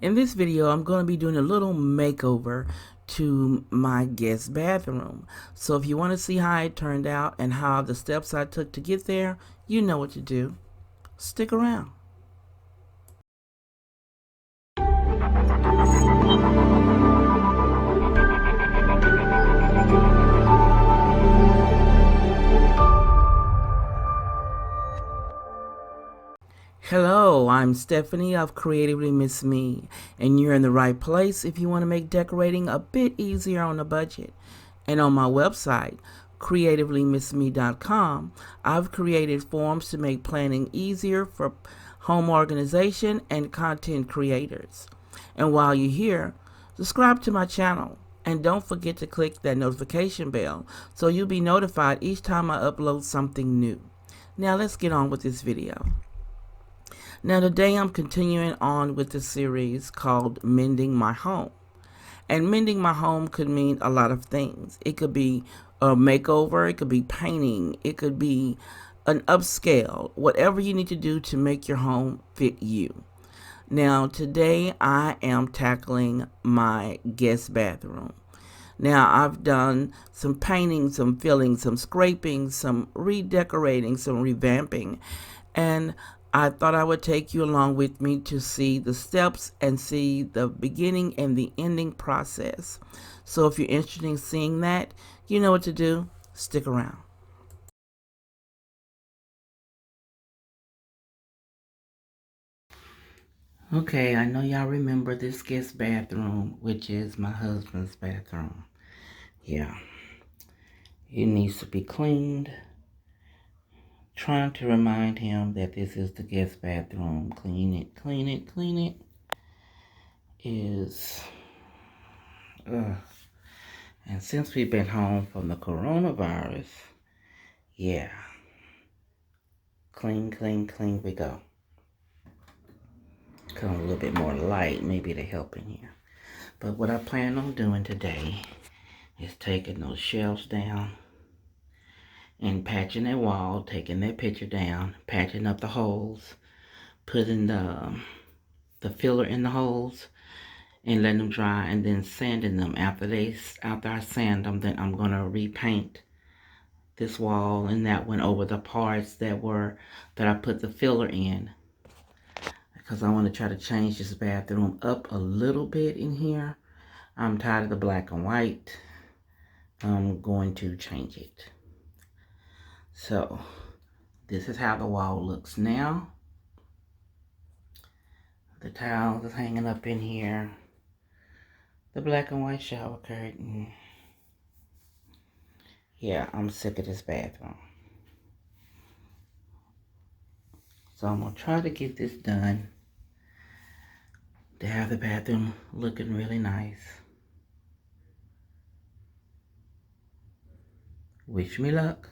In this video, I'm going to be doing a little makeover to my guest bathroom. So if you want to see how it turned out and how the steps I took to get there, you know what to do. Stick around. Hello, I'm Stephanie of Creatively Miss Me, and you're in the right place if you want to make decorating a bit easier on a budget. And on my website, creativelymissme.com, I've created forms to make planning easier for home organization and content creators. And while you're here, subscribe to my channel. And don't forget to click that notification bell so you'll be notified each time I upload something new. Now let's get on with this video. Now today I'm continuing on with the series called Mending My Home. And mending my home could mean a lot of things. It could be a makeover, it could be painting, it could be an upscale, whatever you need to do to make your home fit you. Now today I am tackling my guest bathroom. Now I've done some painting, some filling, some scraping, some redecorating, some revamping, and I thought I would take you along with me to see the steps and see the beginning and the ending process. So if you're interested in seeing that, you know what to do. Stick around. Okay, I know y'all remember this guest bathroom, which is my husband's bathroom. Yeah, it needs to be cleaned. Trying to remind him that this is the guest bathroom. Clean it, clean it, clean it. Is and since we've been home from the coronavirus, yeah, clean, clean, clean we go. Come a little bit more light, maybe to help in here. But what I plan on doing today is taking those shelves down and patching that wall, taking that picture down, patching up the holes, putting the filler in the holes, and letting them dry, and then sanding them. After I sand them, then I'm gonna repaint this wall and that one over the parts that I put the filler in, because I want to try to change this bathroom up a little bit in here. I'm tired of the black and white. I'm going to change it. So this is how the wall looks now. The towels is hanging up in here. The black and white shower curtain. Yeah, I'm sick of this bathroom. So I'm going to try to get this done to have the bathroom looking really nice. Wish me luck.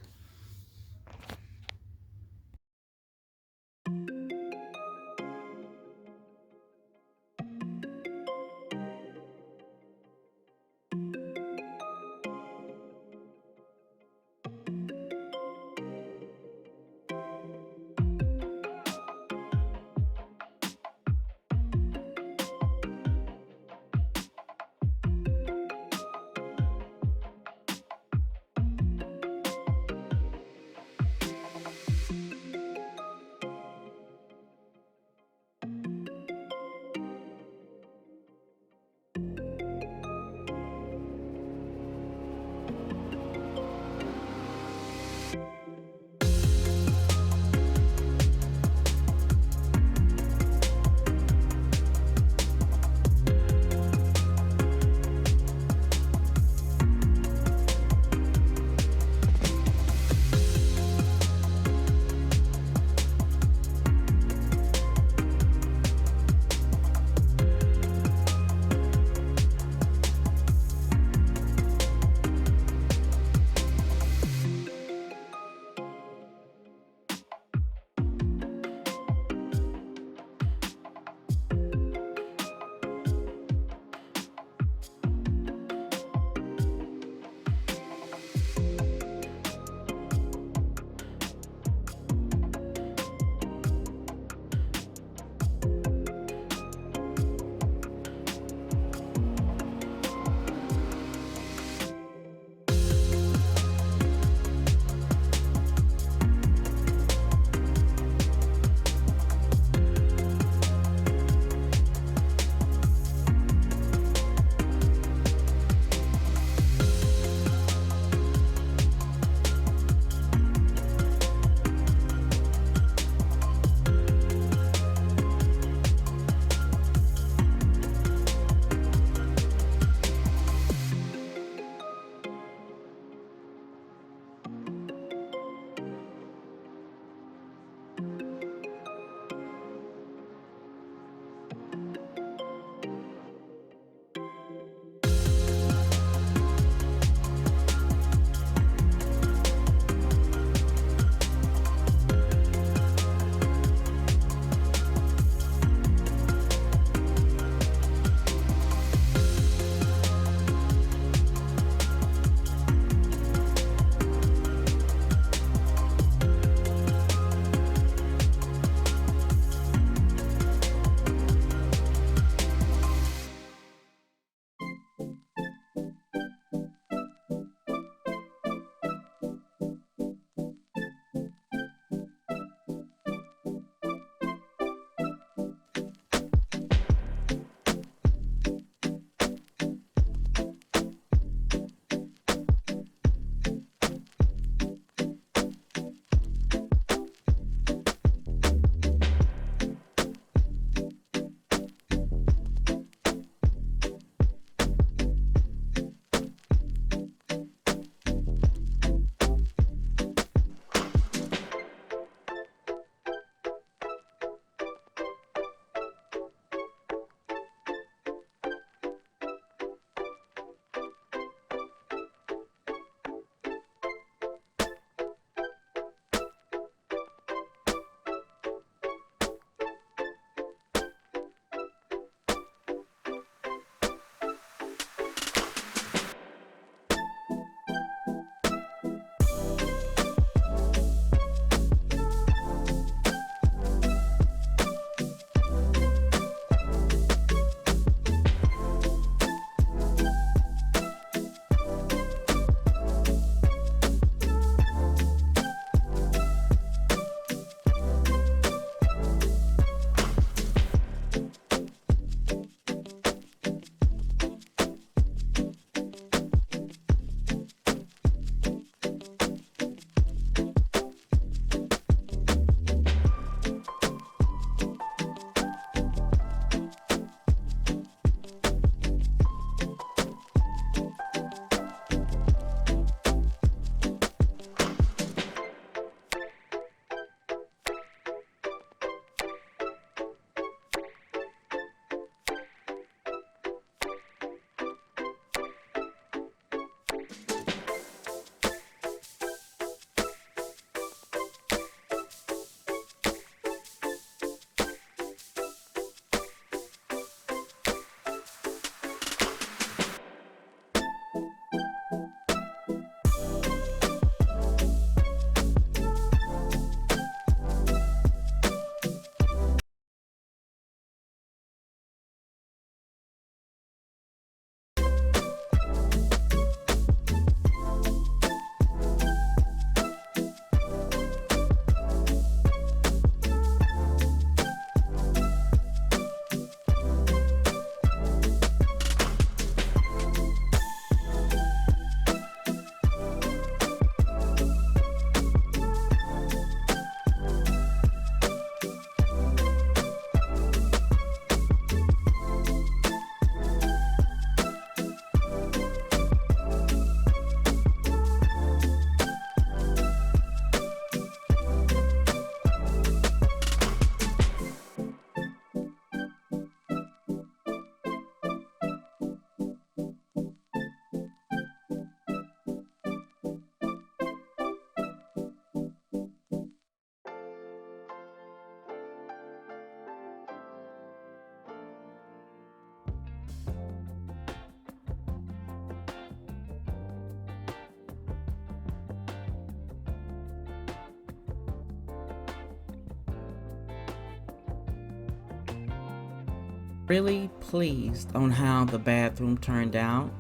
Really pleased on how the bathroom turned out.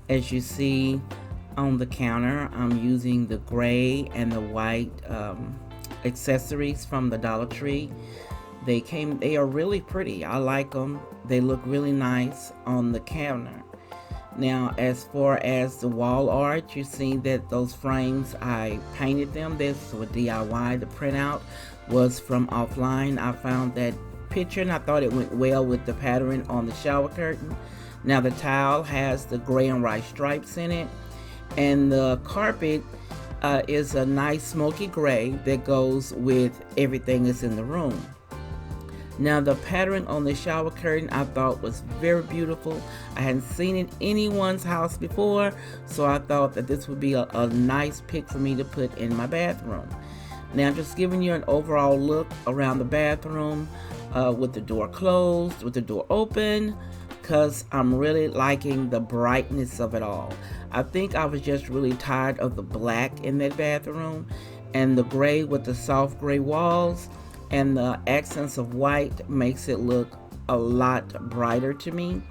As you see on the counter, I'm using the gray and the white accessories from the Dollar Tree. They are really pretty. I like them. They look really nice on the counter. Now, as far as the wall art, you see that those frames, I painted them. This was DIY. The printout was from offline. I found that picture and I thought it went well with the pattern on the shower curtain. Now the tile has the gray and white stripes in it, and the carpet is a nice smoky gray that goes with everything that's in the room. Now the pattern on the shower curtain I thought was very beautiful. I hadn't seen it in anyone's house before, so I thought that this would be a nice pick for me to put in my bathroom. Now I'm just giving you an overall look around the bathroom with the door closed, with the door open, because I'm really liking the brightness of it all. I think I was just really tired of the black in that bathroom, and the gray with the soft gray walls and the accents of white makes it look a lot brighter to me.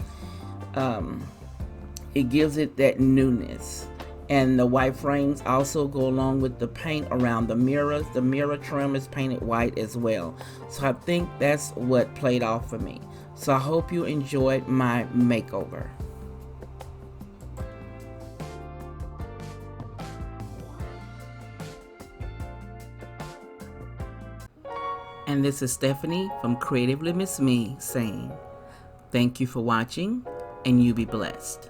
It gives it that newness. And the white frames also go along with the paint around the mirrors. The mirror trim is painted white as well. So I think that's what played off for me. So I hope you enjoyed my makeover. And this is Stephanie from Creatively Miss Me saying, thank you for watching, and you be blessed.